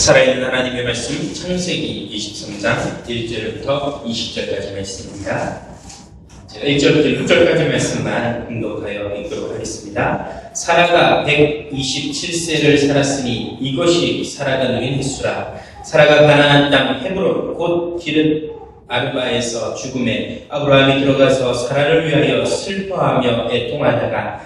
살아있는 하나님의 말씀 창세기 23장 1절부터 20절까지 말씀입니다. 제가 1절부터 6절까지 말씀만 공독하여 읽도록 하겠습니다. 사라가 127세를 살았으니 이것이 사라가 누린 횟수라. 사라가 가나안 땅 헤브론 곧 기럇 아르바에서 죽음에 아브라함이 들어가서 사라를 위하여 슬퍼하며 애통하다가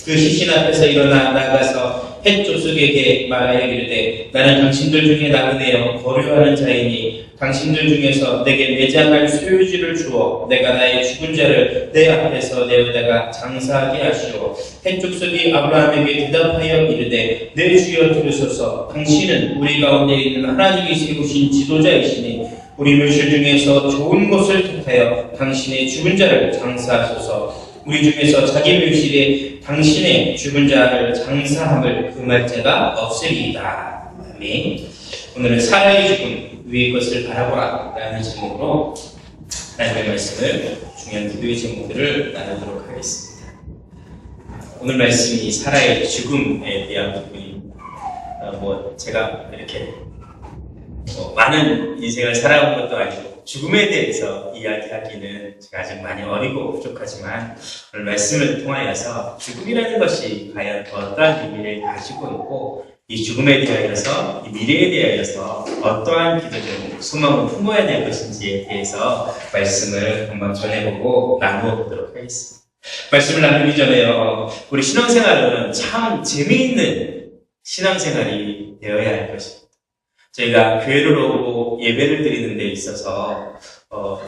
그 시신 앞에서 일어나 나가서 헷 족속에게 말하여 이르되 나는 당신들 중에 나그네여 거류하는 자이니 당신들 중에서 내게 매장할 소유지를 주어 내가 나의 죽은 자를 내 앞에서 내어다가 장사하게 하시오. 헷 족속이 아브라함에게 대답하여 이르되 내 주여 들으소서. 당신은 우리 가운데 있는 하나님이 세우신 지도자이시니 우리 묘실 중에서 좋은 곳을 택하여 당신의 죽은 자를 장사하소서. 우리 중에서 자기 묘실에 당신의 죽은 자를 장사함을 금할 자가 없으리이다. 아멘. 오늘은 사라의 죽음 위의 것을 바라보라 라는 제목으로 하나님의 말씀을 중요한 기도의 제목들을 나누도록 하겠습니다. 오늘 말씀이 사라의 죽음에 대한 부분입니다. 제가 이렇게 많은 인생을 살아온 것도 아니고 죽음에 대해서 이야기하기는 제가 아직 많이 어리고 부족하지만 오늘 말씀을 통하여서 죽음이라는 것이 과연 어떠한 의미를 가지고 있고 이 죽음에 대하여서 이 미래에 대하여서 어떠한 기도적 소망을 품어야 될 것인지에 대해서 말씀을 한번 전해보고 나누어 보도록 하겠습니다. 말씀을 나누기 전에요. 우리 신앙생활은 참 재미있는 신앙생활이 되어야 할 것입니다. 저희가 교회를 오고 예배를 드리는 데 있어서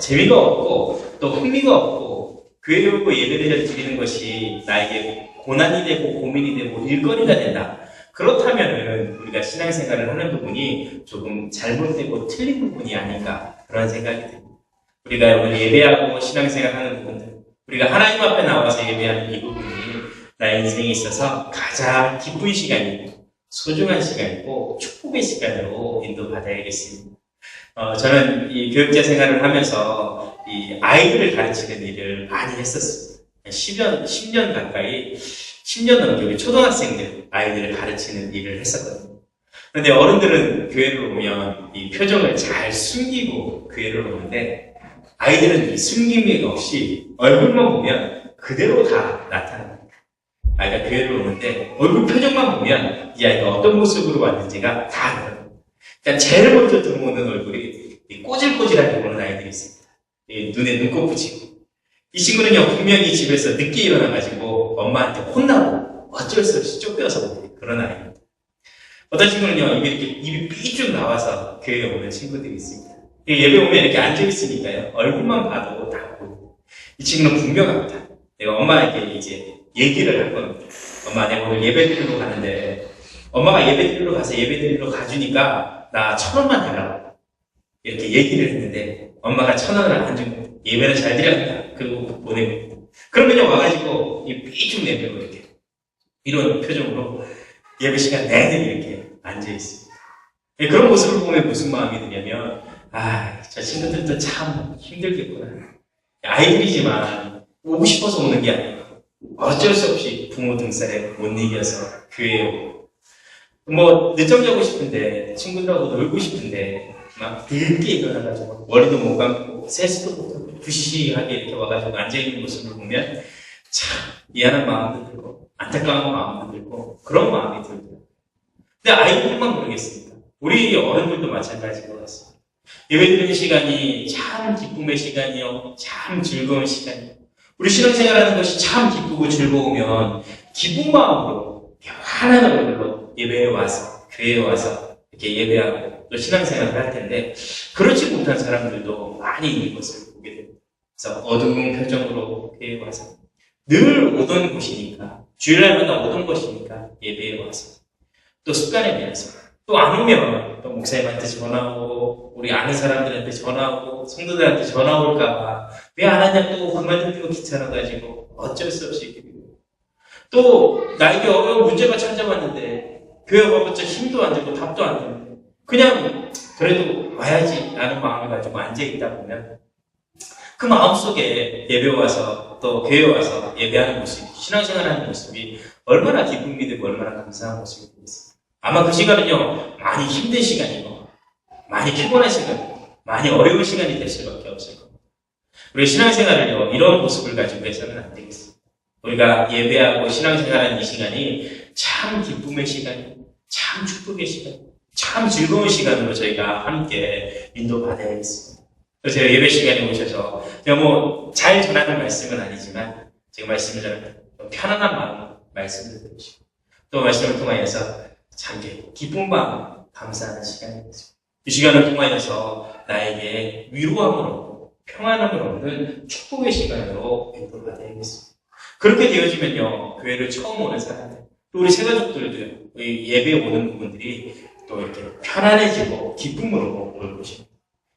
재미가 없고 또 흥미가 없고 교회에 오고 예배를 드리는 것이 나에게 고난이 되고 고민이 되고 일거리가 된다. 그렇다면은 우리가 신앙생활을 하는 부분이 조금 잘못되고 틀린 부분이 아닌가 그런 생각이 듭니다. 우리가 오늘 예배하고 신앙생활 하는 부분들, 우리가 하나님 앞에 나와서 예배하는 이 부분이 나의 인생에 있어서 가장 기쁜 시간이고 소중한 시간이고 축복의 시간으로 인도받아야겠습니다. 저는 이 교육자 생활을 하면서 이 아이들을 가르치는 일을 많이 했었습니다. 10년 가까이, 10년 넘게 초등학생들 아이들을 가르치는 일을 했었거든요. 그런데 어른들은 교회를 오면 이 표정을 잘 숨기고 교회를 오는데 아이들은 이 숨김이 없이 얼굴만 보면 그대로 다 나타납니다. 아이가 교회를 오는데 얼굴 표정만 보면 이 아이가 어떤 모습으로 왔는지가 다 알아요. 그러니까 제일 먼저 들어오는 얼굴이 꼬질꼬질하게 보는 아이들이 있습니다. 눈에 눈곱 붙이고. 이 친구는요, 분명히 집에서 늦게 일어나가지고 엄마한테 혼나고 어쩔 수 없이 쫓겨서 오는 그런 아이입니다. 어떤 친구는요, 입이 삐쭉 나와서 교회에 오는 친구들이 있습니다. 예배 오면 이렇게 앉아있으니까요, 얼굴만 봐도 다 보이고. 이 친구는 분명합니다. 내가 엄마에게 이제 얘기를 할 겁니다. 엄마, 내가 오늘 예배 드리러 가는데, 엄마가 예배 드리러 가서 예배 드리러 가주니까, 나 1,000원만 달라고. 이렇게 얘기를 했는데, 엄마가 1,000원을 안 주고, 예배는 잘 드렸다. 그리고 보내고. 그러면요, 와가지고, 이 삐죽 내밀고 이렇게. 이런 표정으로 예배 시간 내내 이렇게 앉아있습니다. 그런 모습을 보면 무슨 마음이 드냐면, 저 친구들도 참 힘들겠구나. 아이들이지만, 오고 싶어서 오는 게 아니고, 어쩔 수 없이 부모 등살에 못 이겨서 교회에 오고 늦잠 자고 싶은데 친구들하고 놀고 싶은데 막 늦게 일어나가지고 머리도 못 감고 세수도 못하고 부시시하게 이렇게 와가지고 앉아있는 모습을 보면 참 미안한 마음도 들고 안타까운 마음도 들고 그런 마음이 들고요. 근데 아이들만 모르겠습니다. 우리 어른들도 마찬가지인 것 같습니다. 예배드리는 시간이 참 기쁨의 시간이요, 참 즐거운 시간이요. 우리 신앙생활하는 것이 참 기쁘고 즐거우면 기쁜 마음으로 편안한 얼굴로 예배에 와서 교회에 와서 이렇게 예배하고 또 신앙생활을 할 텐데 그렇지 못한 사람들도 많이 있는 것을 보게 됩니다. 그래서 어두운 표정으로 교회에 와서 늘 오던 곳이니까 주일날마다 오던 곳이니까 예배에 와서 또 습관에 대해서 또 안 오면 또 목사님한테 전화오고 우리 아는 사람들한테 전화오고 성도들한테 전화 올까봐 왜 안 하냐 또 그만두고 귀찮아가지고 어쩔 수 없이 또 나에게 어려운 문제가 찾아왔는데 교회 와봤자 힘도 안 되고 답도 안 되는데 그냥 그래도 와야지 라는 마음을 가지고 앉아있다 보면 그 마음속에 예배 와서 또 교회 와서 예배하는 모습, 신앙생활하는 모습이 얼마나 기쁨이 되고 얼마나 감사한 모습이 되겠습니까? 아마 그 시간은요, 많이 힘든 시간이고, 많이 피곤한 시간, 많이 어려운 시간이 될 수밖에 없을 겁니다. 우리 신앙생활을요, 이런 모습을 가지고 해서는 안 되겠습니다. 우리가 예배하고 신앙생활하는 이 시간이 참 기쁨의 시간이고, 참 축복의 시간, 참 즐거운 시간으로 저희가 함께 인도받아야겠습니다. 그래서 제가 예배 시간에 오셔서, 제가 잘 전하는 말씀은 아니지만, 제가 말씀을 전하는 편안한 마음으로 말씀을 드리시고, 또 말씀을 통하여서 참 기쁜 마음, 감사하는 시간이겠습니다. 이 시간을 통하여서 나에게 위로함을 얻고 평안함을 얻는 축복의 시간으로 인도받아야겠습니다. 그렇게 되어지면요, 교회를 처음 오는 사람들, 또 우리 새가족들도 예배에 오는 부분들이 또 이렇게 편안해지고 기쁨으로 올 것입니다.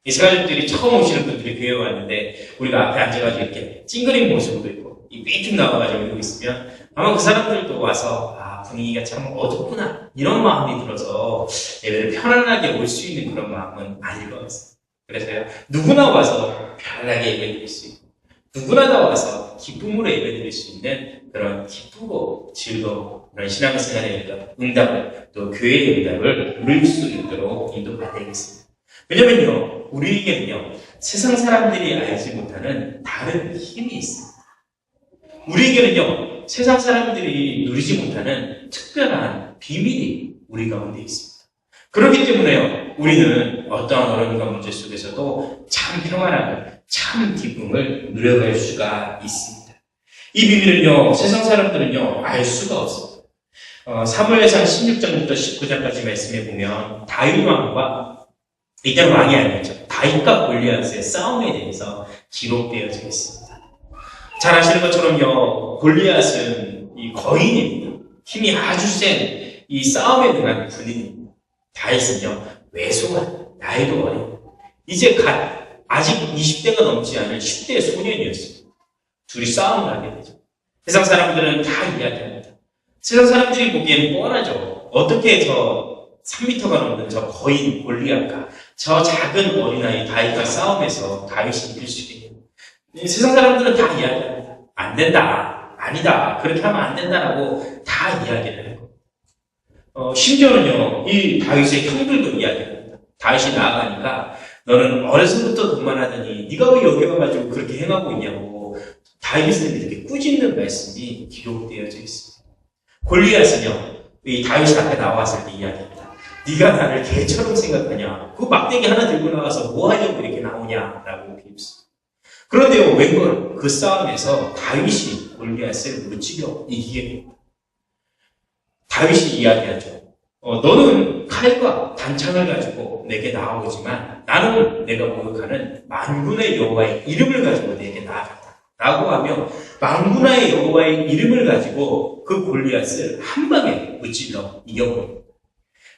이 새가족들이 처음 오시는 분들이 교회에 왔는데 우리가 앞에 앉아가지고 이렇게 찡그린 모습도 있고 이 삐쭉 나와가지고 이러고 있으면 아마 그 사람들도 와서 분위기가 참 어둡구나 이런 마음이 들어서 예배를 편안하게 올 수 있는 그런 마음은 아닐 것 같습니다. 그래서요, 누구나 와서 편안하게 예배 드릴 수 있고 누구나 다 와서 기쁨으로 예배 드릴 수 있는 그런 기쁘고 즐거운 그런 신앙생활의 응답을 또 교회의 응답을 누릴 수 있도록 인도받아야겠습니다. 왜냐면요, 우리에게는요, 세상 사람들이 알지 못하는 다른 힘이 있습니다. 우리에게는요, 세상 사람들이 누리지 못하는 특별한 비밀이 우리 가운데 있습니다. 그렇기 때문에요, 우리는 어떠한 어려움과 문제 속에서도 참 평안함을, 참 기쁨을 누려갈 수가 있습니다. 이 비밀은요, 세상 사람들은요, 알 수가 없습니다. 사무엘상 16장부터 19장까지 말씀해 보면 다윗 왕과 이때는 왕이 아니었죠. 다윗과 골리앗의 싸움에 대해서 기록되어져 있습니다. 잘 아시는 것처럼요, 골리앗은 이 거인입니다. 힘이 아주 센 이 싸움에 능한 군인입니다. 다윗은요, 왜소한 나이도 어린 이제 아직 20대가 넘지 않은 10대 소년이었습니다. 둘이 싸움을 하게 되죠. 세상 사람들은 다 이야기합니다. 세상 사람들이 보기에는 뻔하죠. 어떻게 저 3m가 넘는 저 거인 골리앗과 저 작은 어린아이 다윗과 싸움에서 다윗이 이길 수 있겠냐. 세상 사람들은 다 이야기합니다. 안 된다. 아니다. 그렇게 하면 안 된다라고 다 이야기를 해요. 심지어는요, 이 다윗의 형들도 이야기합니다. 다윗이 나아가니까 너는 어려서부터 돈만 하더니 네가 왜 여기 와가지고 그렇게 행하고 있냐고 다윗은 이렇게 꾸짖는 말씀이 기록되어져 있습니다. 골리앗은요, 이 다윗이 앞에 나왔을 때 이야기합니다. 네가 나를 개처럼 생각하냐? 그 막대기 하나 들고 나와서 뭐 하려고 이렇게 나오냐라고 비웃습니다. 그런데요, 웬걸 그 싸움에서 다윗이 골리앗을 무찌겨 이기게 됩니다. 다윗이 이야기하죠. 너는 칼과 단창을 가지고 내게 나아오지만 나는 내가 목욕하는 만군의 여호와의 이름을 가지고 내게 나아간다. 라고 하며 만군의 여호와의 이름을 가지고 그 골리앗을 한 방에 무찔러 이겨버립니다.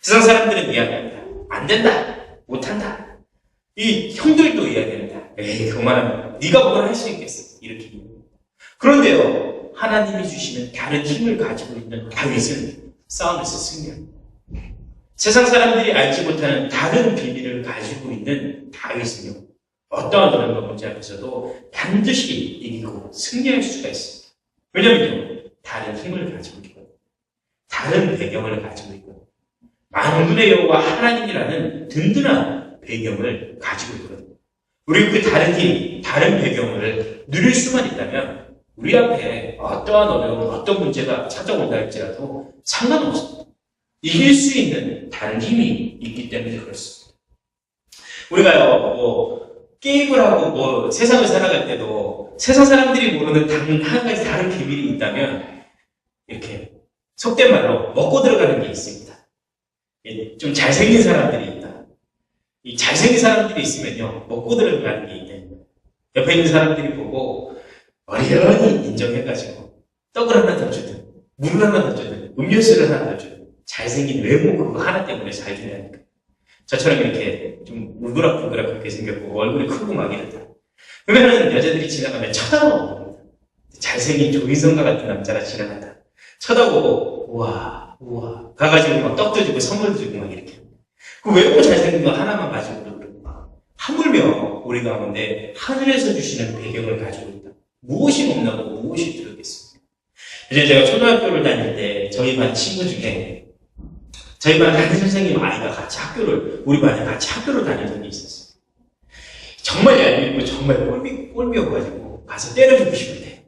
세상 사람들은 이야기합니다. 안 된다. 못한다. 이 형들도 이야기합니다. 에이, 그만하면 네가 뭘 할 수 있겠어. 이렇게 이야기합니다. 그런데요, 하나님이 주시는 다른 힘을 가지고 있는 다윗은 싸움에서 승리합니다. 세상 사람들이 알지 못하는 다른 비밀을 가지고 있는 다윗은요, 어떠한 어려움과 문제 앞에서도 반드시 이기고 승리할 수가 있습니다. 왜냐면요, 다른 힘을 가지고 있거든요. 다른 배경을 가지고 있거든요. 만군의 여호와 하나님이라는 든든한 배경을 가지고 있거든요. 우리 그 다른 힘, 다른 배경을 누릴 수만 있다면 우리 앞에 어떠한 어려움, 어떤 문제가 찾아온다 할지라도 상관없습니다. 이길 수 있는 다른 힘이 있기 때문에 그렇습니다. 우리가요, 게임을 하고 세상을 살아갈 때도 세상 사람들이 모르는 한 가지 다른 비밀이 있다면 이렇게 속된 말로 먹고 들어가는 게 있습니다. 좀 잘생긴 사람들이 있다. 이 잘생긴 사람들이 있으면요, 먹고 들어가는 게 있다. 옆에 있는 사람들이 보고 어리어리 인정해가지고 떡을 하나 더 주든 물을 하나 더 주든 음료수를 하나 더 주든 잘생긴 외모 그거 하나 때문에 잘 주냐니까. 저처럼 이렇게 좀 울그락불그락하게 생겼고 얼굴이 크고 막 이러다. 그러면은 여자들이 지나가면 쳐다보고 잘생긴 조인성과 같은 남자가 지나간다. 쳐다보고 우와 우와 가가지고 막 떡도 주고 선물도 주고 막 이렇게. 그 외모 잘생긴 거 하나만 가지고도 그러고 하물며 우리 가운데 하늘에서 주시는 배경을 가지고 있다. 무엇이 없나고 무엇이 들었겠습니까? 이제 제가 초등학교를 다닐 때 저희 반 친구 중에 저희 반 담임 선생님 아이가 우리 반에 같이 학교를 다니는 적이 있었어요. 정말 얄밉고 정말 꼴미여가지고 가서 때려주고 싶은데,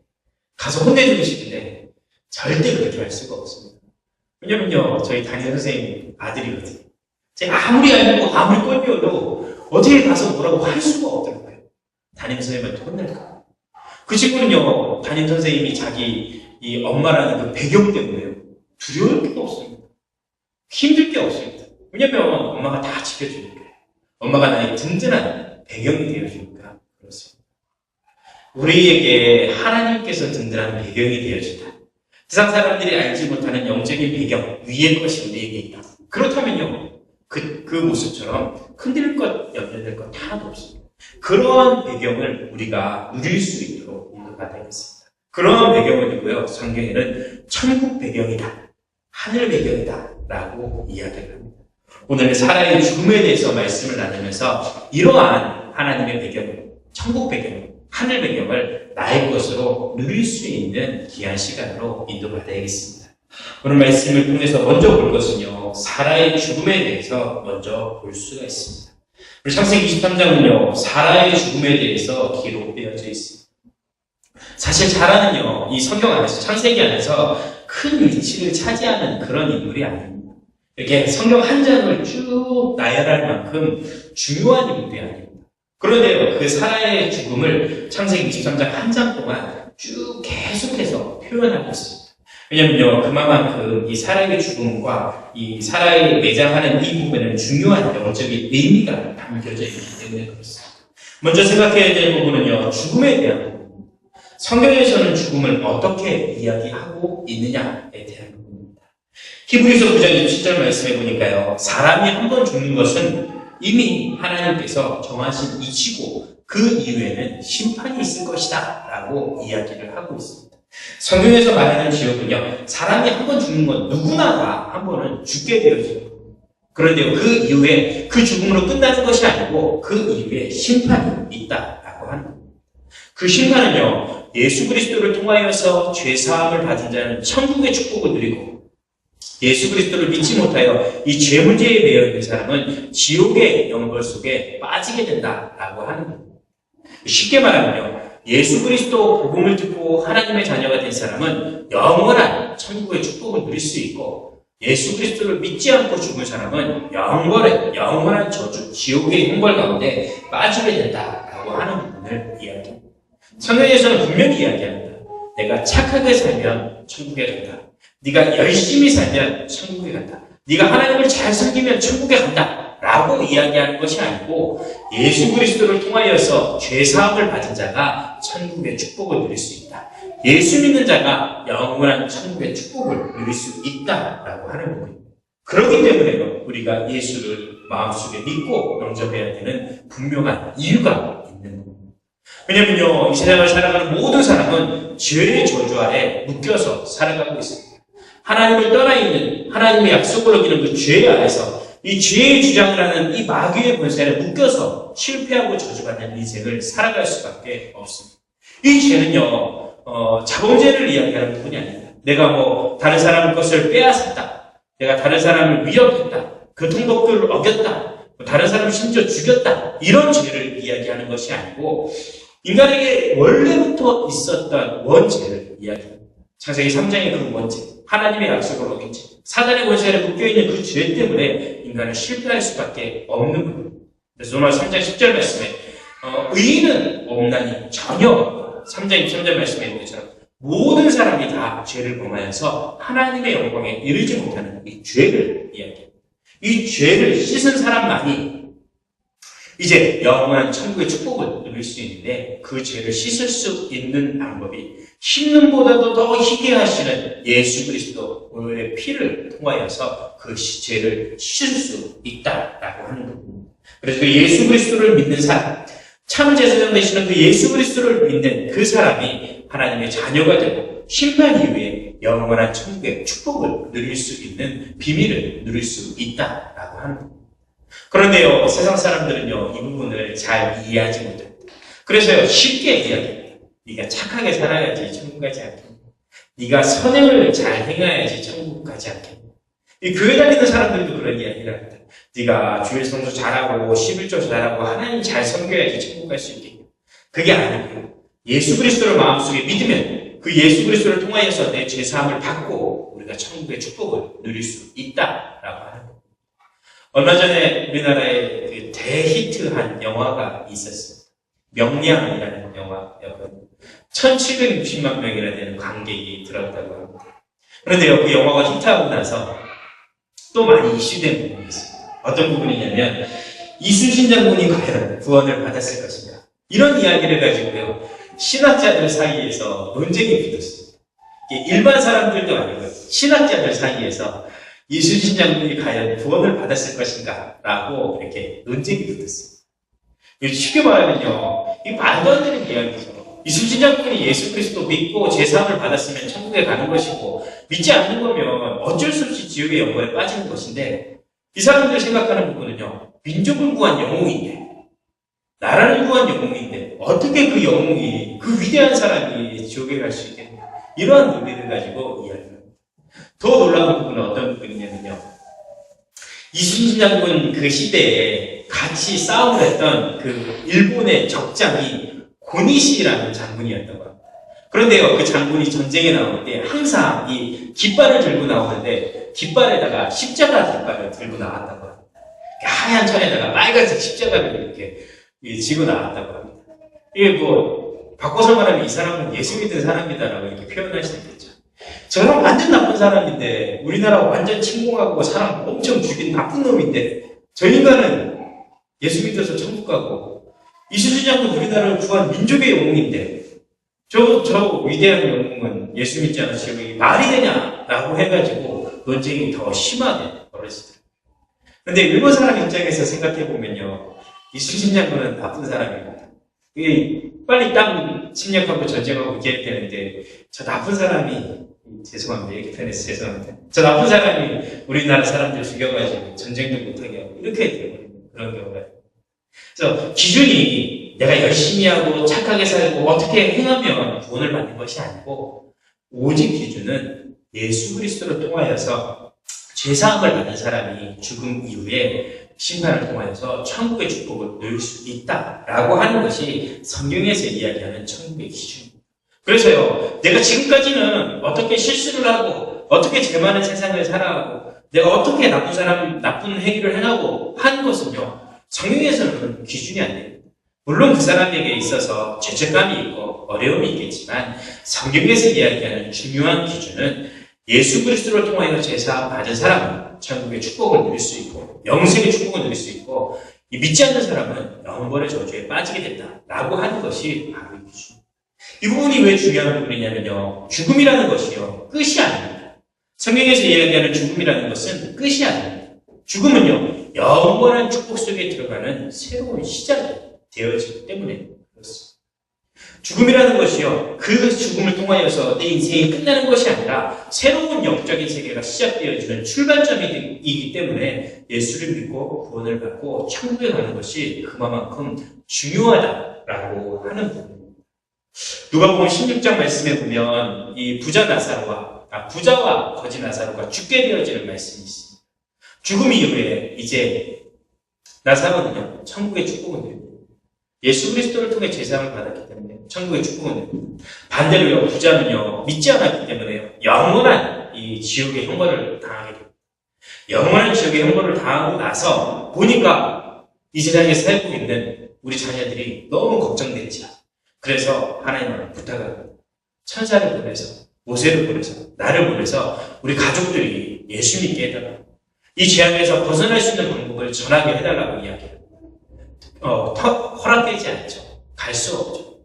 가서 혼내주고 싶은데 절대 그렇게 할 수가 없습니다. 왜냐면요, 저희 담임 선생님 아들이거든요. 제가 아무리 얄밉고 아무리 꼴미여도 어떻게 가서 뭐라고 할 수가 없더라고요. 담임 선생님한테 혼낼까. 그 친구는요, 담임 선생님이 자기 이 엄마라는 그 배경 때문에요, 두려울 게 없습니다. 힘들 게 없습니다. 왜냐면 엄마가 다 지켜주니까요. 엄마가 나의 든든한 배경이 되어주니까 그렇습니다. 우리에게 하나님께서 든든한 배경이 되어준다. 세상 사람들이 알지 못하는 영적인 배경, 위의 것이 우리에게 있다. 그렇다면요, 그 모습처럼 흔들릴 것, 염려될 것 하나도 없습니다. 그러한 배경을 우리가 누릴 수 있도록 인도가 되겠습니다. 그러한 배경은이고요, 성경에는 천국 배경이다, 하늘 배경이다 라고 이야기를 합니다. 오늘 사라의 죽음에 대해서 말씀을 나누면서 이러한 하나님의 배경, 천국 배경, 하늘 배경을 나의 것으로 누릴 수 있는 귀한 시간으로 인도받아야겠습니다. 오늘 말씀을 통해서 먼저 볼 것은요, 사라의 죽음에 대해서 먼저 볼 수가 있습니다. 우리 창세기 23장은요, 사라의 죽음에 대해서 기록되어져 있습니다. 사실 사라는요, 이 성경 안에서, 창세기 안에서 큰 위치를 차지하는 그런 인물이 아닙니다. 이렇게 성경 한 장을 쭉 나열할 만큼 중요한 인물이 아닙니다. 그런데요, 그 사라의 죽음을 창세기 23장 한 장 동안 쭉 계속해서 표현하고 있습니다. 왜냐면요, 그만큼 이 사라의 죽음과 이 사라의 매장하는 이 부분에는 중요한 영적인 의미가 담겨져 있기 때문에 그렇습니다. 먼저 생각해야 될 부분은요, 죽음에 대한 부분입니다. 성경에서는 죽음을 어떻게 이야기하고 있느냐에 대한 부분입니다. 히브리서 9장 27절 말씀해 보니까요, 사람이 한 번 죽는 것은 이미 하나님께서 정하신 이치고 그 이후에는 심판이 있을 것이다 라고 이야기를 하고 있습니다. 성경에서 말하는 지옥은요, 사람이 한 번 죽는 건 누구나가 한 번은 죽게 되어집니다. 그런데요, 그 이후에 그 죽음으로 끝나는 것이 아니고 그 이후에 심판이 있다라고 하는 겁니다. 그 심판은요, 예수 그리스도를 통하여서 죄사함을 받은 자는 천국의 축복을 누리고, 예수 그리스도를 믿지 못하여 이 죄 문제에 매여 있는 사람은 지옥의 영벌 속에 빠지게 된다라고 하는 겁니다. 쉽게 말하면요, 예수 그리스도 복음을 듣고 하나님의 자녀가 된 사람은 영원한 천국의 축복을 누릴 수 있고, 예수 그리스도를 믿지 않고 죽은 사람은 영원한 저주, 지옥의 형벌 가운데 빠지게 된다라고 하는 부분을 이야기합니다. 성경에서는 분명히 이야기합니다. 내가 착하게 살면 천국에 간다. 네가 열심히 살면 천국에 간다. 네가 하나님을 잘 섬기면 천국에 간다. 라고 이야기하는 것이 아니고, 예수 그리스도를 통하여서 죄사함을 받은 자가 천국의 축복을 누릴 수 있다. 예수 믿는 자가 영원한 천국의 축복을 누릴 수 있다라고 하는 부분입니다. 그렇기 때문에 우리가 예수를 마음속에 믿고 영접해야 되는 분명한 이유가 있는 겁니다. 왜냐면요, 이 세상을 살아가는 모든 사람은 죄의 저주 아래 묶여서 살아가고 있습니다. 하나님을 떠나 있는, 하나님의 약속을 어기는 그 죄 아래서 이 죄의 주장을 하는 이 마귀의 권세에 묶여서 실패하고 저주받는 인생을 살아갈 수밖에 없습니다. 이 죄는요, 자범죄를 이야기하는 부분이 아닙니다. 내가 다른 사람 것을 빼앗았다, 내가 다른 사람을 위협했다, 교통법규를 어겼다, 다른 사람을 심지어 죽였다, 이런 죄를 이야기하는 것이 아니고, 인간에게 원래부터 있었던 원죄를 이야기합니다. 창세기 3장의 그 원죄, 하나님의 약속을 어긴 죄, 사단의 권세에 묶여있는 그 죄 때문에 인간은 실패할 수밖에 없는 겁니다. 그래서 로마 3장 10절 말씀에 의인은 없나니 전혀, 3장 23절 말씀에 있는 것처럼 모든 사람이 다 죄를 범하여서 하나님의 영광에 이르지 못하는 이 죄를 이야기합니다. 이 죄를 씻은 사람만이 이제 영원한 천국의 축복을 누릴 수 있는데, 그 죄를 씻을 수 있는 방법이 씻는보다도 더 희게 하시는 예수 그리스도의 피를 통하여서 그 죄를 씻을 수 있다라고 하는 겁니다. 그래서 예수 그리스도를 믿는 사람, 참 제사장 되시는 그 예수 그리스도를 믿는 그 사람이 하나님의 자녀가 되고 심판 이후에 영원한 천국의 축복을 누릴 수 있는 비밀을 누릴 수 있다라고 하는 겁니다. 그런데요, 세상 사람들은요, 이 부분을 잘 이해하지 못합니다. 그래서요, 쉽게 이야기합니다. 네가 착하게 살아야지 천국 가지 않겠니? 네가 선행을 잘 행해야지 천국 가지 않겠니? 이 교회 다니는 사람들도 그런 이야기를 합니다. 네가 주일 성수 잘하고 11조 잘하고 하나님 잘 섬겨야지 천국 갈 수 있게. 그게 아니고요. 예수 그리스도를 마음속에 믿으면 그 예수 그리스도를 통하여서 내 죄사함을 받고 우리가 천국의 축복을 누릴 수 있다라고 하는 겁니다. 얼마 전에 우리나라에 그 대히트한 영화가 있었습니다. 명량이라는 영화였거든요. 1760만 명이나 되는 관객이 들었다고 합니다. 그런데요, 그 영화가 히트하고 나서 또 많이 이슈된 부분이 있습니다. 어떤 부분이냐면 이순신 장군이 과연 구원을 받았을 것인가, 이런 이야기를 가지고요 신학자들 사이에서 논쟁이 붙었습니다. 일반 사람들도 아니고요 신학자들 사이에서 이순신 장군이 과연 구원을 받았을 것인가 라고 이렇게 논쟁이 붙었습니다. 쉽게 말하면요, 이 말도 안 되는 이야기죠. 이순신 장군이 예수 그리스도 믿고 제사함을 받았으면 천국에 가는 것이고, 믿지 않는 거면 어쩔 수 없이 지옥의 영광에 빠지는 것인데, 이 사람들이 생각하는 부분은요, 민족을 구한 영웅인데, 나라를 구한 영웅인데 어떻게 그 영웅이, 그 위대한 사람이 지옥에 갈 수 있겠냐, 이러한 논리를 가지고 이야기합니다. 더 놀라운 부분은 어떤 부분이냐면요, 이순신 장군 그 시대에 같이 싸움을 했던 그 일본의 적장이 고니시라는 장군이었다고 합니다. 그런데요, 그 장군이 전쟁에 나올 때 항상 이 깃발을 들고 나오는데 깃발에다가 십자가 깃발을 들고 나왔다고 합니다. 하얀 천에다가 빨간색 십자가를 이렇게 지고 나왔다고 합니다. 이게 뭐 바꿔서 말하면 이 사람은 예수 믿는 사람이다라고 이렇게 표현할 수 있겠죠. 저 사람 완전 나쁜 사람인데, 우리나라 완전 침공하고 사람 엄청 죽인 나쁜 놈인데, 저 인간은 예수 믿어서 천국 가고, 이순신 장군 우리나라를 구한 민족의 영웅인데, 저 위대한 영웅은 예수 믿지 않아서 지금 말이 되냐라고 해가지고 논쟁이 더 심하게 벌어지더라고요. 그런데 일본 사람 입장에서 생각해보면요, 이순신 장군은 나쁜 사람입니다. 빨리 땅 침략하고 전쟁하고 이겨야 되는데, 저 나쁜 사람이, 죄송합니다. 이렇게 표현해서 죄송합니다. 저 나쁜 사람이 우리나라 사람들 죽여가지고 전쟁도 못하게 하고 이렇게 되버리는 그런 경우가. 그래서 기준이 내가 열심히 하고 착하게 살고 어떻게 행하면 구원을 받는 것이 아니고, 오직 기준은 예수 그리스도를 통하여서 죄사함을 받은 사람이 죽음 이후에 심판을 통하여서 천국의 축복을 누릴 수 있다라고 하는 것이 성경에서 이야기하는 천국의 기준입니다. 그래서요, 내가 지금까지는 어떻게 실수를 하고 어떻게 죄 많은 세상을 살아가고 내가 어떻게 나쁜 행위를 행하고 하는 것은요, 성경에서는 기준이 안 됩니다. 물론 그 사람에게 있어서 죄책감이 있고 어려움이 있겠지만, 성경에서 이야기하는 중요한 기준은 예수 그리스도를 통하여 제사함 받은 사람은 천국의 축복을 누릴 수 있고 영생의 축복을 누릴 수 있고, 믿지 않는 사람은 영벌의 저주에 빠지게 된다라고 하는 것이 바로 이 기준입니다. 이 부분이 왜 중요한 부분이냐면요, 죽음이라는 것이요 끝이 아닙니다. 성경에서 이야기하는 죽음이라는 것은 끝이 아닙니다. 죽음은요 영원한 축복 속에 들어가는 새로운 시작이 되어지기 때문에 그렇습니다. 죽음이라는 것이요, 그 죽음을 통하여서 내 인생이 끝나는 것이 아니라 새로운 영적인 세계가 시작되어지는 출발점이기 때문에 예수를 믿고 구원을 받고 천국에 가는 것이 그만큼 중요하다라고 하는 부분입니다. 누가복음 16장 말씀에 보면 이 부자와 거지 나사로가 죽게 되어지는 말씀이 있습니다. 죽음 이후에 이제 나사로는요 천국의 축복을 누립니다. 예수 그리스도를 통해 제사함을 받았기 때문에 천국의 축복을 누립니다. 반대로요, 부자는요 믿지 않았기 때문에 영원한 이 지옥의 형벌을 당하게 됩니다. 영원한 지옥의 형벌을 당하고 나서 보니까 이 세상에 살고 있는 우리 자녀들이 너무 걱정되죠. 그래서 하나님을 부탁합니다. 천사를 보내서, 모세를 보내서, 나를 보내서 우리 가족들이 예수 믿게 해달라고, 이 재앙에서 벗어날 수 있는 방법을 전하게 해달라고 이야기합니다. 허락되지 않죠. 갈 수 없죠.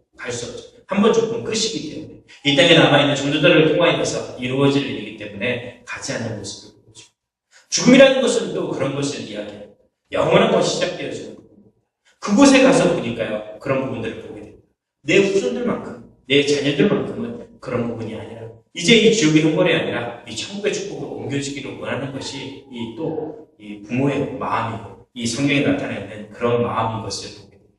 한번 죽으면 끝이기 때문에, 이 땅에 남아있는 종도들을 통하여서 이루어질 일이기 때문에 가지 않는 모습을 보여줍니다. 죽음이라는 것은 또 그런 것을 이야기합니다. 영원한 것이 시작되어지는 부분입니다. 그곳에 가서 보니까요 그런 부분들을 보게 됩니다. 내 후손들만큼, 내 자녀들만큼은 그런 부분이 아니라, 이제 이 지옥의 형벌이 아니라 이 천국의 축복으로 옮겨지기를 원하는 것이 이 부모의 마음이고, 이 성경에 나타나 있는 그런 마음인 것을 보게 됩니다.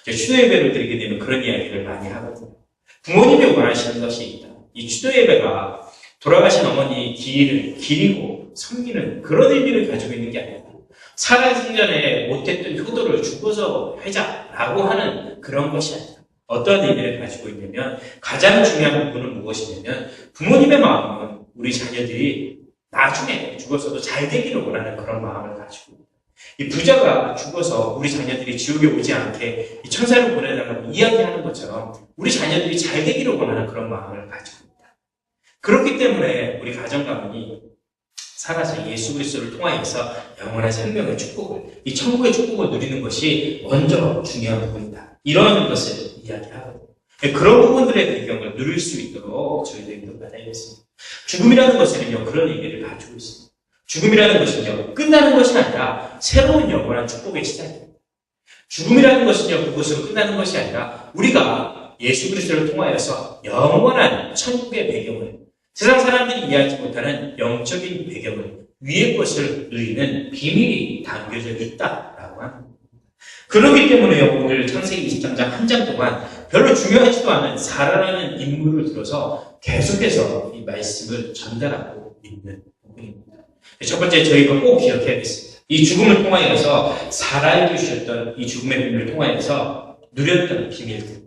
추도 예배를 드리게 되면 그런 이야기를 많이 하거든요. 부모님이 원하시는 것이 있다. 이 추도 예배가 돌아가신 어머니 기일을 기리고 섬기는 그런 의미를 가지고 있는 게 아니고 살아생전에 못했던 효도를 죽어서 하자라고 하는 그런 것이 아니라 어떤 의미를 가지고 있냐면 가장 중요한 부분은 무엇이냐면 부모님의 마음은 우리 자녀들이 나중에 죽어서도 잘 되기를 원하는 그런 마음을 가지고 있다. 이 부자가 죽어서 우리 자녀들이 지옥에 오지 않게 이 천사를 보내달라고 이야기하는 것처럼 우리 자녀들이 잘 되기를 원하는 그런 마음을 가지고 있다. 그렇기 때문에 우리 가정 가문이 살아서 예수 그리스도를 통하여서 영원한 생명의 축복을, 이 천국의 축복을 누리는 것이 먼저 중요한 부분이다. 이런 것을 이야기하거든요. 그런 부분들의 배경을 누릴 수 있도록 저희들이 노력하겠습니다. 죽음이라는 것은요, 그런 의미를 가지고 있습니다. 죽음이라는 것은요, 끝나는 것이 아니라 새로운 영원한 축복의 시작입니다. 죽음이라는 것은요, 그것으로 끝나는 것이 아니라 우리가 예수 그리스도를 통하여서 영원한 천국의 배경을, 세상 사람들이 이해하지 못하는 영적인 배경을, 위의 것을 누리는 비밀이 담겨져 있다라고 합니다. 그렇기 때문에요, 오늘 창세기 23장 한 장 동안 별로 중요하지도 않은 사라라는 인물을 들어서 계속해서 이 말씀을 전달하고 있는 부분입니다. 첫 번째, 저희가 꼭 기억해야겠습니다. 이 죽음을 통하여서 사라에게 주셨던 이 죽음의 비밀을 통하여서 누렸던 비밀들.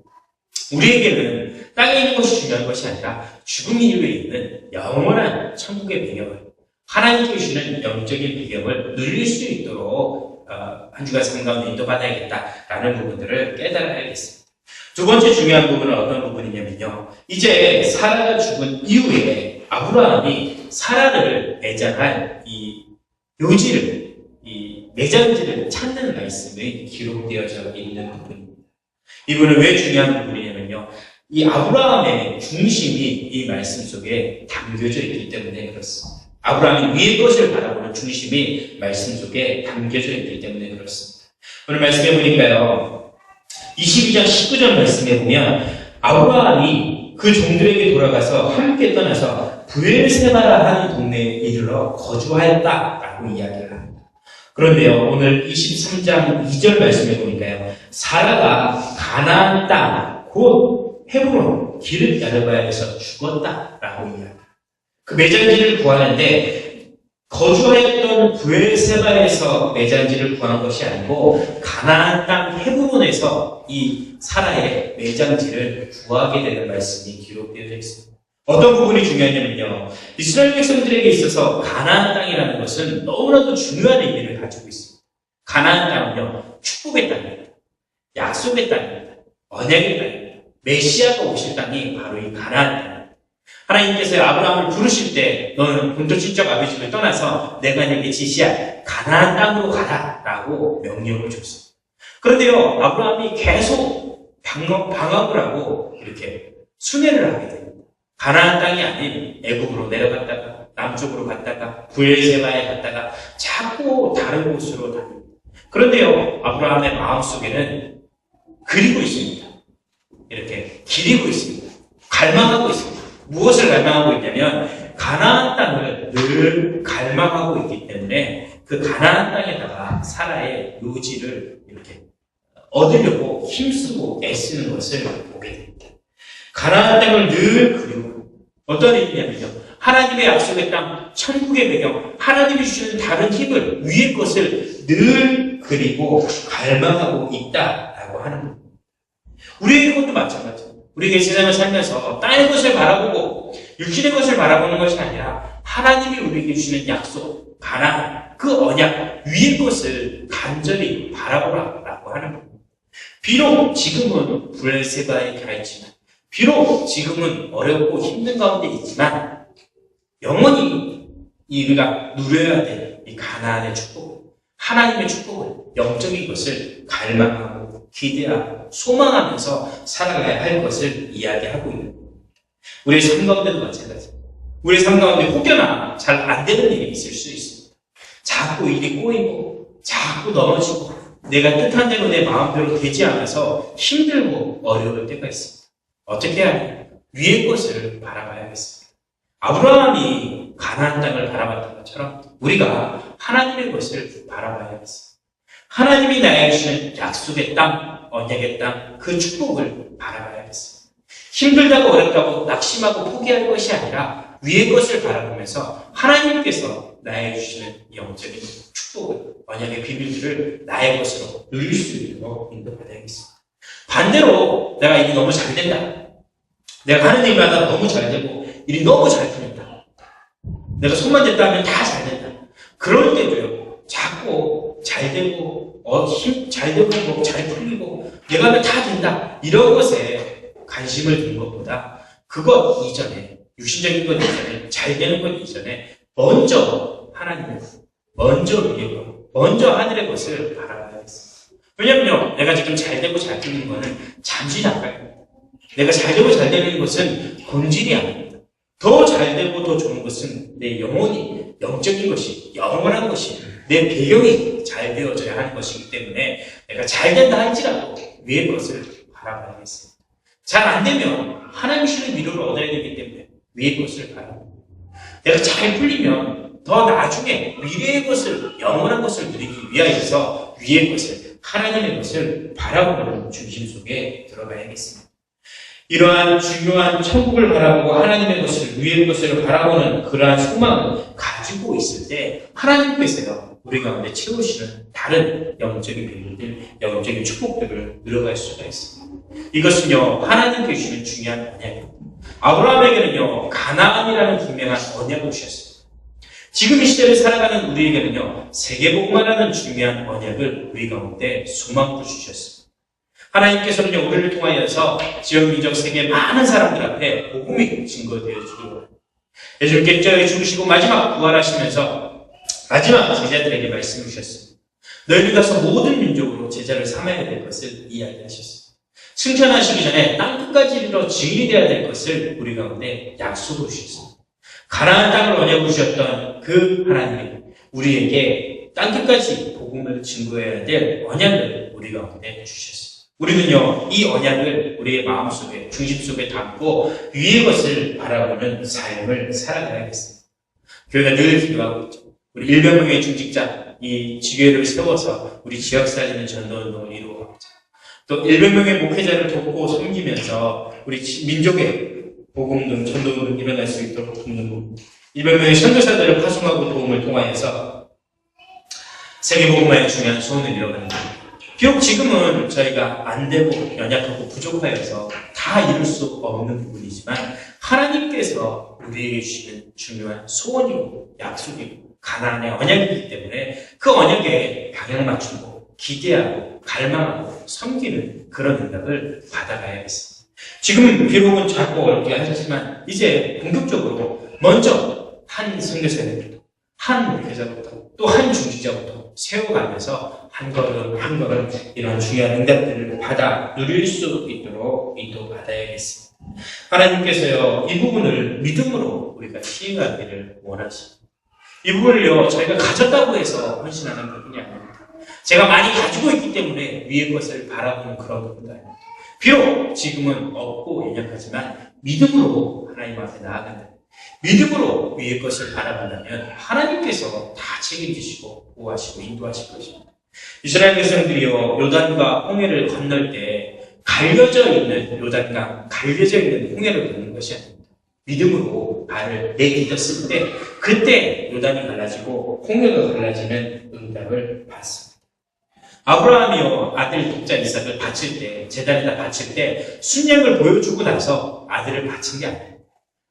우리에게는 땅에 있는 것이 중요한 것이 아니라 죽음 이후에 있는 영원한 천국의 배경을, 하나님께 주시는 영적인 배경을 누릴 수 있도록 한 주간 삶 가운데 인도받아야겠다라는 부분들을 깨달아야겠습니다. 두 번째 중요한 부분은 어떤 부분이냐면요. 이제 사라가 죽은 이후에 아브라함이 사라를 매장할 이 묘지를, 이 매장지를 찾는 말씀이 기록되어져 있는 부분입니다. 이 부분은 왜 중요한 부분이냐면요. 이 아브라함의 중심이 이 말씀 속에 담겨져 있기 때문에 그렇습니다. 아브라함이 위의 것을 바라보는 중심이 말씀 속에 담겨져 있기 때문에 그렇습니다. 오늘 말씀해 보니까요. 22장 19절 말씀해 보면 아브라함이 그 종들에게 돌아가서 함께 떠나서 브엘세바라 하는 동네에 이르러 거주하였다라고 이야기를 합니다. 그런데요, 오늘 23장 2절 말씀해 보니까요, 사라가 가나안 땅, 곧 헤브론, 길을 따라가야 해서 죽었다라고 이야기합니다. 그 매장지를 구하는데 거주하였던 브엘세바에서 매장지를 구한 것이 아니고 가나안 땅 헤브론에서 이 사라의 매장지를 구하게 되는 말씀이 기록되어 있습니다. 어떤 부분이 중요하냐면요. 이스라엘 백성들에게 있어서 가나안 땅이라는 것은 너무나도 중요한 의미를 가지고 있습니다. 가나안 땅은요, 축복의 땅입니다. 약속의 땅입니다. 언약의 땅입니다. 메시아가 오실 땅이 바로 이 가나안 땅입니다. 하나님께서 아브라함을 부르실 때 너는 본토 친척 아비집을 떠나서 내가 내게 지시할 가나안 땅으로 가라라고 명령을 줬습니다. 그런데요, 아브라함이 계속 방황을 하고 이렇게 순회를 하게 됩니다. 가나안 땅이 아닌 애굽으로 내려갔다가 남쪽으로 갔다가 브엘세바에 갔다가 자꾸 다른 곳으로 다닙니다. 그런데요, 아브라함의 마음속에는 그리고 있습니다. 이렇게 기리고 있습니다. 갈망하고 있습니다. 무엇을 갈망하고 있냐면 가나안 땅을 늘 갈망하고 있기 때문에 그 가나안 땅에다가 사라의 묘지를 이렇게 얻으려고 힘쓰고 애쓰는 것을 보게 됩니다. 가나안 땅을 늘 그리고 어떤 의미냐면요. 하나님의 약속의 땅, 천국의 배경, 하나님이 주시는 다른 힘을, 위의 것을 늘 그리고 갈망하고 있다라고 하는 겁니다. 우리의 것도 마찬가지입니다. 우리가 이 세상을 살면서 땅의 것을 바라보고 육신의 것을 바라보는 것이 아니라 하나님이 우리에게 주시는 약속, 가나안, 그 언약, 위의 것을 간절히 바라보라라고 하는 겁니다. 비록 지금은 브엘세바에 가 있지만, 비록 지금은 어렵고 힘든 가운데 있지만 영원히 우리가 누려야 될 이 가나안의 축복을, 하나님의 축복을, 영적인 것을 갈망하고 기대하고 소망하면서 살아가야 할 것을 이야기하고 있는 겁니다. 우리의 삶 가운데도 마찬가지입니다. 우리의 삶 가운데 혹여나 잘 안 되는 일이 있을 수 있습니다. 자꾸 일이 꼬이고 자꾸 넘어지고 내가 뜻한 대로 내 마음대로 되지 않아서 힘들고 어려울 때가 있습니다. 어떻게 해야 해요? 위의 것을 바라봐야겠습니다. 아브라함이 가나안 땅을 바라봤던 것처럼 우리가 하나님의 것을 바라봐야겠습니다. 하나님이 나에게 주시는 약속의 땅, 언약의 땅, 그 축복을 바라봐야겠습니다. 힘들다고 어렵다고 낙심하고 포기할 것이 아니라 위의 것을 바라보면서 하나님께서 나에게 주시는 영적인 축복을, 언약의 비밀들을 나의 것으로 누릴 수 있도록 인도받아야겠습니다. 반대로 내가 일이 너무 잘 된다. 내가 하는 일마다 너무 잘 되고 일이 너무 잘 풀린다. 내가 손만 댔다 하면 다 잘 된다. 그럴 때도요. 자꾸 잘 되고 잘 되고 뭐 잘 풀리고 내가 하면 다 된다. 이런 것에 관심을 두는 것보다 그것 이전에 육신적인 것 이전에 잘 되는 것 이전에 먼저 하나님의 것, 먼저 위의 것, 먼저 하늘의 것을 바라봐야겠습니다. 왜냐면요. 내가 지금 잘 되고 잘 풀리는 것은 잠시 잠깐입니다. 내가 잘 되고 잘 되는 것은 본질이 아닙니다. 더 잘 되고 더 좋은 것은 내 영혼이 영적인 것이 영원한 것이 내 배경이 잘 되어져야 하는 것이기 때문에 내가 잘 된다 할지라도 위의 것을 바라봐야겠습니다. 잘 안 되면 하나님 주시는 위로를 얻어야 되기 때문에 위의 것을 바라봅니다. 내가 잘 풀리면 더 나중에 미래의 것을 영원한 것을 누리기 위하여서 위의 것을 하나님의 것을 바라보는 중심 속에 들어가야겠습니다. 이러한 중요한 천국을 바라보고 하나님의 것을 위의 것을 바라보는 그러한 소망을 가지고 있을 때 하나님께서요 우리 가운데 채우시는 다른 영적인 비밀들, 영적인 축복들을 누려갈 수가 있습니다. 이것은요 하나님께 주시는 중요한 언약입니다. 아브라함에게는요 가나안이라는 분명한 언약을 주셨습니다. 지금 이 시대를 살아가는 우리에게는요 세계복음화라는 중요한 언약을 우리 가운데 소망으로 주셨습니다. 하나님께서는요 우리를 통하여서 지역, 민족, 세계 많은 사람들 앞에 복음이 증거되어지기를 원합니다. 예수님께 십자가에 죽으시고 마지막 부활하시면서 마지막 제자들에게 말씀을 주셨습니다. 너희는 가서 모든 민족으로 제자를 삼아야 될 것을 이야기하셨습니다. 승천하시기 전에 땅끝까지 이르러 증인이 되어야 될 것을 우리 가운데 약속을 주셨습니다. 가나안 땅을 언약으로 주셨던 그 하나님이 우리에게 땅끝까지 복음을 증거해야 될 언약을 우리 가운데 주셨습니다. 우리는요 이 언약을 우리의 마음속에 중심 속에 담고 위의 것을 바라보는 삶을 살아가야겠습니다. 교회가 늘 기도하고 있죠. 우리 100명의 중직자 이 지교회를 세워서 우리 지역 살리는 전도운동을 이루어가고 있죠. 또 100명의 목회자를 돕고 섬기면서 우리 민족의 복음운동, 전도운동 일어날 수 있도록 돕는 것. 100명의 선교사들을 파송하고 도움을 통하여서 세계복음화의 중요한 소원을 이뤄가는 것. 비록 지금은 저희가 안 되고 연약하고 부족하여서 다 이룰 수 없는 부분이지만 하나님께서 우리에게 주시는 중요한 소원이고 약속이고 가나안의 언약이기 때문에 그 언약에 방향 맞추고 기대하고 갈망하고 섬기는 그런 응답을 받아가야겠습니다. 지금은 비록은 작고 어렵게 하셨지만 이제 본격적으로 먼저 한 선교사님부터 한 목회자부터 또 한 중직자부터 세워가면서 한 걸음 한 걸음 이런 중요한 응답들을 받아 누릴 수 있도록 인도받아야겠습니다. 하나님께서요 이 부분을 믿음으로 우리가 시행하기를 원하십니다. 이 부분을요 저희가 가졌다고 해서 헌신하는 부분이 아닙니다. 제가 많이 가지고 있기 때문에 위의 것을 바라보는 그런 부분도 아닙니다. 비록 지금은 없고 연약하지만 믿음으로 하나님 앞에 나아간다. 믿음으로 위의 것을 바라본다면 하나님께서 다 책임지시고 보호하시고 인도하실 것입니다. 이스라엘 백성들이요 요단과 홍해를 건널 때 갈려져 있는 요단강, 갈려져 있는 홍해를 건는 것이 아닙니다. 믿음으로 발을 내딛었을 때 그때 요단이 갈라지고 홍해가 갈라지는 응답을 받습니다. 아브라함이요 아들 독자 이삭을 바칠 때 제단에다 바칠 때 순양을 보여주고 나서 아들을 바친 게 아니에요.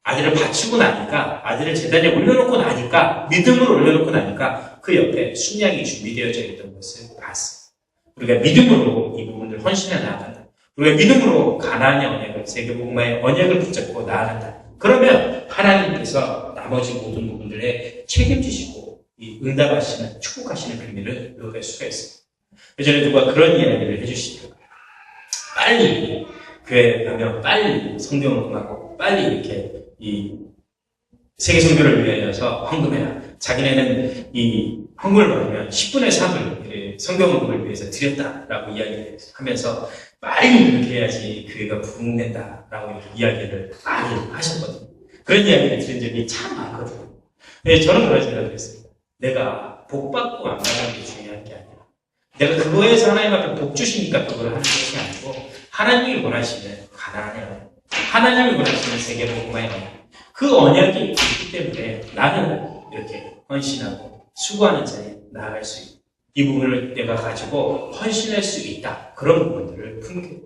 아들을 바치고 나니까 아들을 제단에 올려놓고 나니까 믿음으로 올려놓고 나니까 그 옆에 순양이 준비되어져 있던 것을 봤습니다. 우리가 믿음으로 이 부분을 헌신해 나아간다. 우리가 믿음으로 가나안의 언약을 세계복음화의 언약을 붙잡고 나아간다. 그러면 하나님께서 나머지 모든 부분들에 책임지시고 이 응답하시는 축복하시는 비밀을 누릴 수가 있습니다. 예전에 누가 그런 이야기를 해주시더라고요. 빨리 교회 가면 빨리 성경을 공하고 빨리 이렇게 이 세계 선교를 위하여서 헌금해라. 자기네는 이 헌금을 받으면 10분의 3을 성경 헌금을 위해서 드렸다라고 이야기하면서 빨리 그렇게 해야지 교회가 부흥된다라고 이야기를 많이 하셨거든요. 그런 이야기를 들은 적이 참 많거든요. 네, 저는 그런 생각을 했습니다. 내가 복 받고 안 받는 게 중요한 게 아니라 내가 그거에서 하나님 앞에 복 주시니까 그걸 하는 것이 아니고 하나님이 원하시는 가나안의 언약, 하나님이 원하시는 세계복음화의 언약, 그 그 언약이 있기 때문에 나는 이렇게 헌신하고 수고하는 자리에 나아갈 수 있다. 이 부분을 내가 가지고 헌신할 수 있다. 그런 부분들을 품게.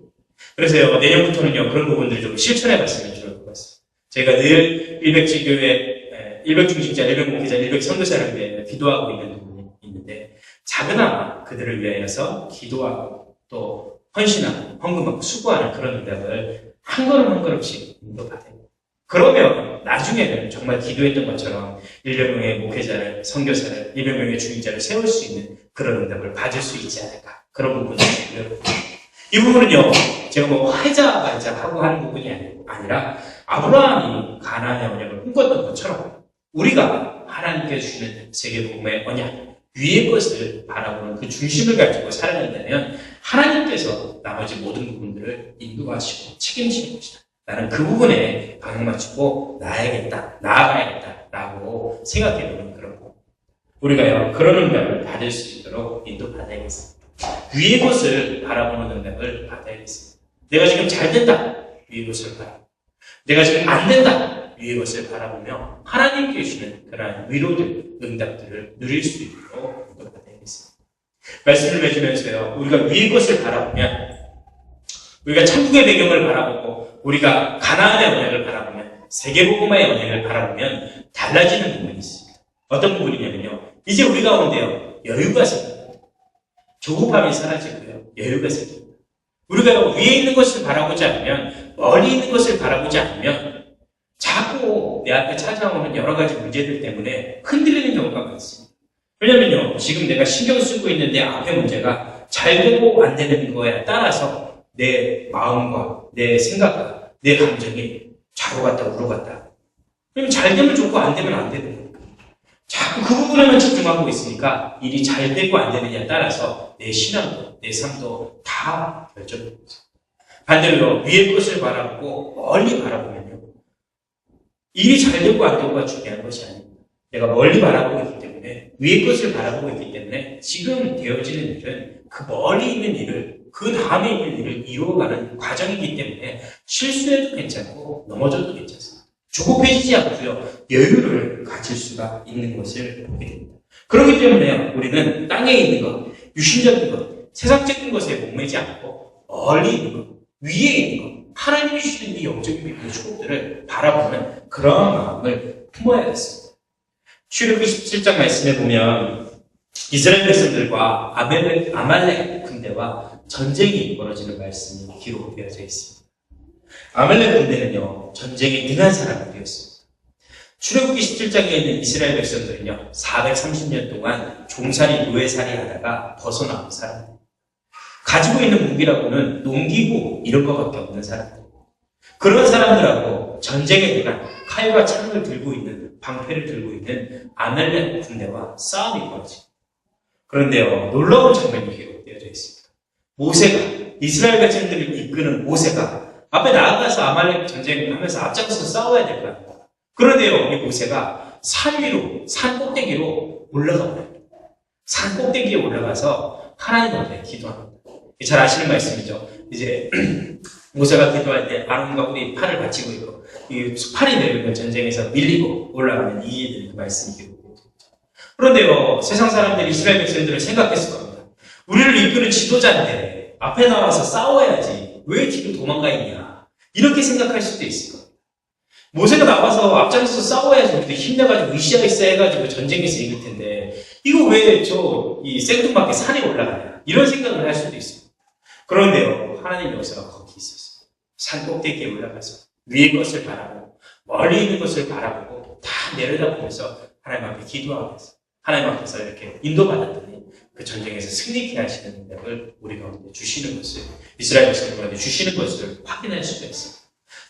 그래서요, 내년부터는요, 그런 부분들을 좀 실천해 봤으면 좋을 것 같습니다. 제가 늘 일백지교회, 일백중심자, 일백목회자, 일백선교사를 위해 기도하고 있는 부분이 있는데, 작은아마 그들을 위하여서 기도하고 또 헌신하고 헌금하고 수고하는 그런 응답을 한 걸음 한 걸음씩 인도받아요. 그러면 나중에는 정말 기도했던 것처럼 100명의 목회자를, 선교사를, 200명의 중직자를 세울 수 있는 그런 응답을 받을 수 있지 않을까. 그런 부분이고요. 이 부분은요, 제가 뭐 하고 하는 부분이 아니라 아브라함이 가나안의 언약을 꿈꿨던 것처럼 우리가 하나님께 주시는 세계복음의 언약, 위의 것을 바라보는 그 중심을 가지고 살아간다면 하나님께서 나머지 모든 부분들을 인도하시고 책임지는 것이다. 나는 그 부분에 방향 맞추고 나아가야겠다라고 생각해보는 그런 거. 우리가요, 그런 응답을 받을 수 있도록 인도받아야겠습니다. 위의 것을 바라보는 응답을 받아야겠습니다. 내가 지금 잘 된다. 위의 것을 바라보고. 내가 지금 안 된다. 위의 것을 바라보며 하나님께 주시는 그러한 위로들, 응답들을 누릴 수 있도록 인도받아야겠습니다. 말씀을 맺으면서요, 우리가 위의 것을 바라보면 우리가 천국의 배경을 바라보고 우리가 가나안의 언약을 바라보면 세계복음화의 언약을 바라보면 달라지는 부분이 있습니다. 어떤 부분이냐면요, 이제 우리 가운데요, 여유가 생깁니다. 조급함이 사라지고요, 여유가 생깁니다. 우리가 위에 있는 것을 바라보지 않으면, 멀리 있는 것을 바라보지 않으면 자꾸 내 앞에 찾아오는 여러 가지 문제들 때문에 흔들리는 경우가 많습니다. 왜냐면요, 지금 내가 신경 쓰고 있는 내 앞의 문제가 잘 되고 안 되는 거에 따라서 내 마음과 내 생각과 내 감정이 좌로 갔다 우로 갔다. 그러면 잘 되면 좋고 안 되면 안 되는 거예요. 자꾸 그 부분에만 집중하고 있으니까 일이 잘 되고 안 되느냐에 따라서 내 신앙도 내 삶도 다 결정됩니다. 반대로 위의 것을 바라보고 멀리 바라보면요, 일이 잘 되고 안 되고가 중요한 것이 아닙니다. 내가 멀리 바라보고 있기 때문에, 위의 것을 바라보고 있기 때문에 지금 되어지는 일은 그 멀리 있는 일을, 그 다음에 있는 일을 이루어가는 과정이기 때문에 실수해도 괜찮고 넘어져도 괜찮습니다. 조급해지지 않고요, 여유를 가질 수가 있는 것을 보게 됩니다. 그렇기 때문에 우리는 땅에 있는 것, 유심적인 것, 세상적인 것에 목매지 않고 멀리 있는 것, 위에 있는 것, 하나님이 주시는 이 영적인 축복들을 바라보는 그런 마음을 품어야겠습니다. 출애굽기 17장 말씀에 보면 이스라엘 백성들과 아말렉 군대와 전쟁이 벌어지는 말씀이 기록되어져 있습니다. 아말렉 군대는요, 전쟁에 능한 사람들이었습니다. 출애굽기 17장에 있는 이스라엘 백성들은요, 430년 동안 종살이 노예살이 하다가 벗어나온 사람들. 가지고 있는 무기라고는 농기구 이런 것밖에 없는 사람들. 그런 사람들하고 전쟁에 들어간 칼과 창을 들고 있는, 방패를 들고 있는 아말렉 군대와 싸움이 벌어집니다. 그런데요, 놀라운 장면이 기록되어져 있습니다. 모세가, 이스라엘 백성들을 이끄는 모세가 앞에 나아가서 아말렉 전쟁하면서 앞장서서 싸워야 될 거 아닙니까? 그런데요, 이 모세가 산 위로, 산 꼭대기로 올라가 버려요. 산 꼭대기에 올라가서 하나님 앞에 기도합니다. 잘 아시는 말씀이죠. 이제 모세가 기도할 때 아론과 꿀이 팔을 받치고 있고, 이 팔이 내리면 전쟁에서 밀리고 올라가면 이해되는 그 말씀이 기록되어 있죠. 그런데요, 세상 사람들이 이스라엘 백성들을 생각했을 겁니다. 우리를 이끄는 지도자인데 앞에 나와서 싸워야지 왜 뒤로 도망가 있냐, 이렇게 생각할 수도 있을 겁니다. 모세가 나와서 앞장서서 싸워야지 우리도 힘내가지고 으쌰으쌰 해가지고 전쟁에서 이길 텐데 이거 왜 이 생뚱맞게 산에 올라가냐, 이런 생각을 할 수도 있습니다. 그런데요, 하나님 역사가 거기 있었어요. 산 꼭대기에 올라가서 위의 것을 바라보고 멀리 있는 것을 바라보고 다 내려다보면서 하나님 앞에 기도하면서 하나님 앞에서 이렇게 인도받았더니 그 전쟁에서 승리케 하시는 능력을 우리 가운데 주시는 것을, 이스라엘 백성 가운데 주시는 것을 확인할 수가 있습니다.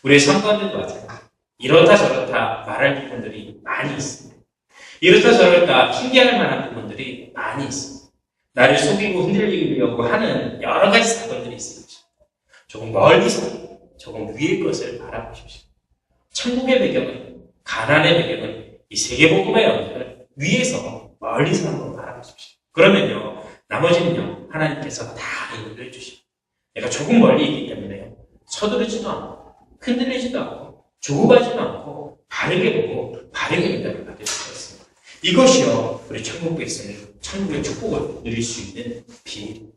우리의 삶 가운데도 마찬가지입니다. 이렇다 저렇다 말할 부분들이 많이 있습니다. 이렇다 저렇다 핑계할 만한 부분들이 많이 있습니다. 나를 속이고 흔들리려고 하는 여러 가지 사건들이 있습니다. 조금 멀리서, 조금 위의 것을 바라보십시오. 천국의 배경은, 가나안의 배경은 이 세계복음의 영역을 위에서 멀리서 한번 바라보십시오. 그러면요, 나머지는요, 하나님께서 다 인도해 주십니다. 내가 조금 멀리 있기 때문에요, 서두르지도 않고 흔들리지도 않고 조급하지도 않고 바르게 보고 바르게 응답을 받을 수가 있습니다. 이것이요 우리 천국 백성이 천국의 축복을 누릴 수 있는 길.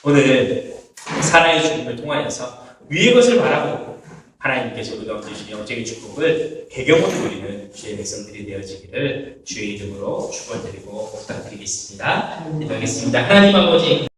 오늘은 사라의 죽음을 통하여서 위의 것을 바라보고 하나님께서 우리가 얻으신 영적인 축복을 배경으로 누리는 주의 백성들이 되어지기를 주의 이름으로 축원드리고 부탁드리겠습니다. 기도하겠습니다. 하나님 아버지